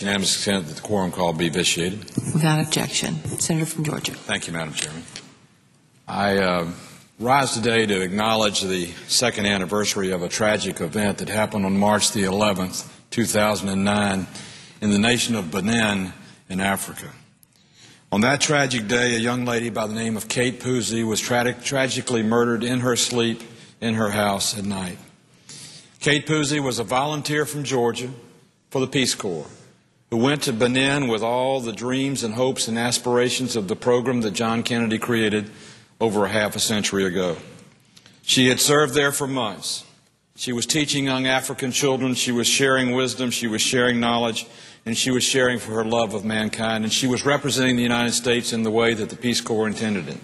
Unanimous consent that the quorum call be vitiated. Without objection. Senator from Georgia. Thank you, Madam Chairman. I rise today to acknowledge the second anniversary of a tragic event that happened on March the 11th, 2009, in the nation of Benin in Africa. On that tragic day, a young lady by the name of Kate Puzey was tragically murdered in her sleep in her house at night. Kate Puzey was a volunteer from Georgia for the Peace Corps, who went to Benin with all the dreams and hopes and aspirations of the program that John Kennedy created over a half a century ago. She had served there for months. She was teaching young African children, she was sharing wisdom, she was sharing knowledge, and she was sharing for her love of mankind, and she was representing the United States in the way that the Peace Corps intended it.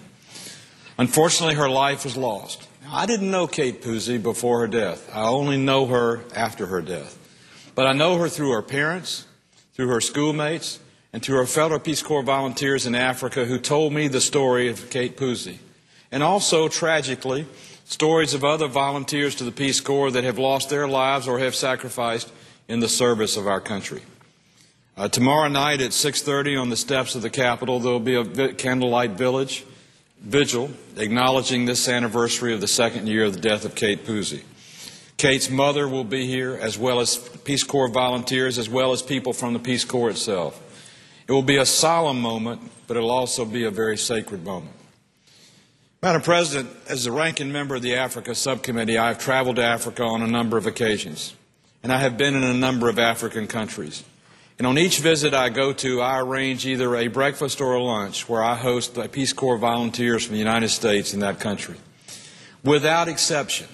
Unfortunately, her life was lost. Now, I didn't know Kate Puzey before her death. I only know her after her death. But I know her through her parents, through her schoolmates, and through her fellow Peace Corps volunteers in Africa who told me the story of Kate Puzey. And also, tragically, stories of other volunteers to the Peace Corps that have lost their lives or have sacrificed in the service of our country. Tomorrow night at 6:30 on the steps of the Capitol, there will be a candlelight vigil acknowledging this anniversary of the second year of the death of Kate Puzey. Kate's mother will be here, as well as Peace Corps volunteers, as well as people from the Peace Corps itself. It will be a solemn moment, but it will also be a very sacred moment. Madam President, as the ranking member of the Africa Subcommittee, I have traveled to Africa on a number of occasions, and I have been in a number of African countries. And on each visit I go to, I arrange either a breakfast or a lunch where I host the Peace Corps volunteers from the United States in that country. Without exception,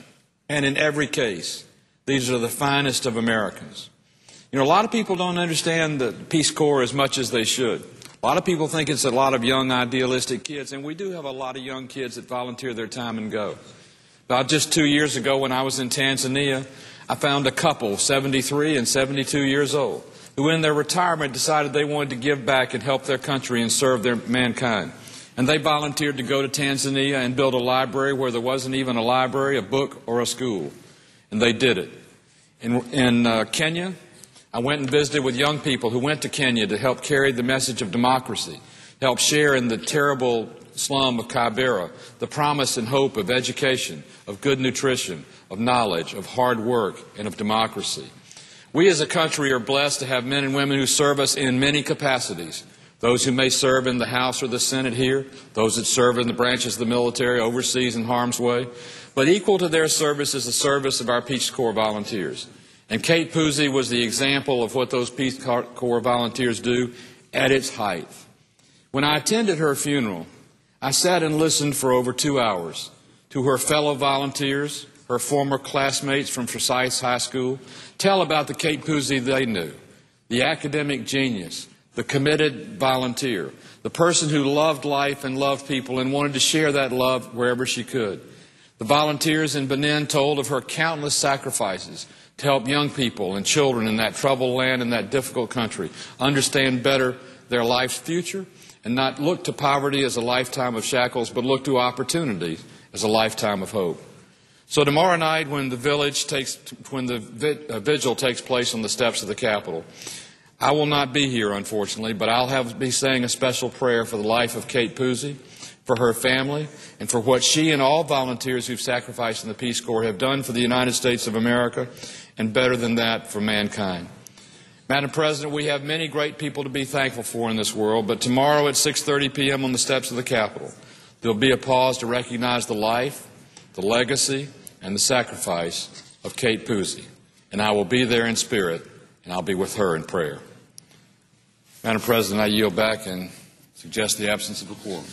and in every case, these are the finest of Americans. You know, a lot of people don't understand the Peace Corps as much as they should. A lot of people think it's a lot of young, idealistic kids, and we do have a lot of young kids that volunteer their time and go. About just 2 years ago when I was in Tanzania, I found a couple, 73 and 72 years old, who in their retirement decided they wanted to give back and help their country and serve their mankind. And they volunteered to go to Tanzania and build a library where there wasn't even a library, a book, or a school. And they did it. In Kenya, I went and visited with young people who went to Kenya to help carry the message of democracy, help share in the terrible slum of Kibera the promise and hope of education, of good nutrition, of knowledge, of hard work, and of democracy. We as a country are blessed to have men and women who serve us in many capacities. Those who may serve in the House or the Senate here, those that serve in the branches of the military overseas in harm's way. But equal to their service is the service of our Peace Corps volunteers. And Kate Puzey was the example of what those Peace Corps volunteers do at its height. When I attended her funeral, I sat and listened for over 2 hours to her fellow volunteers, her former classmates from Forsyth High School, tell about the Kate Puzey they knew, the academic genius, the committed volunteer, the person who loved life and loved people and wanted to share that love wherever she could. The volunteers in Benin told of her countless sacrifices to help young people and children in that troubled land and that difficult country understand better their life's future and not look to poverty as a lifetime of shackles, but look to opportunity as a lifetime of hope. So tomorrow night when the vigil takes place on the steps of the Capitol, I will not be here, unfortunately, but I'll be saying a special prayer for the life of Kate Puzey, for her family, and for what she and all volunteers who've sacrificed in the Peace Corps have done for the United States of America, and better than that, for mankind. Madam President, we have many great people to be thankful for in this world, but tomorrow at 6:30 p.m. on the steps of the Capitol, there will be a pause to recognize the life, the legacy, and the sacrifice of Kate Puzey. And I will be there in spirit, and I'll be with her in prayer. Madam President, I yield back and suggest the absence of a quorum.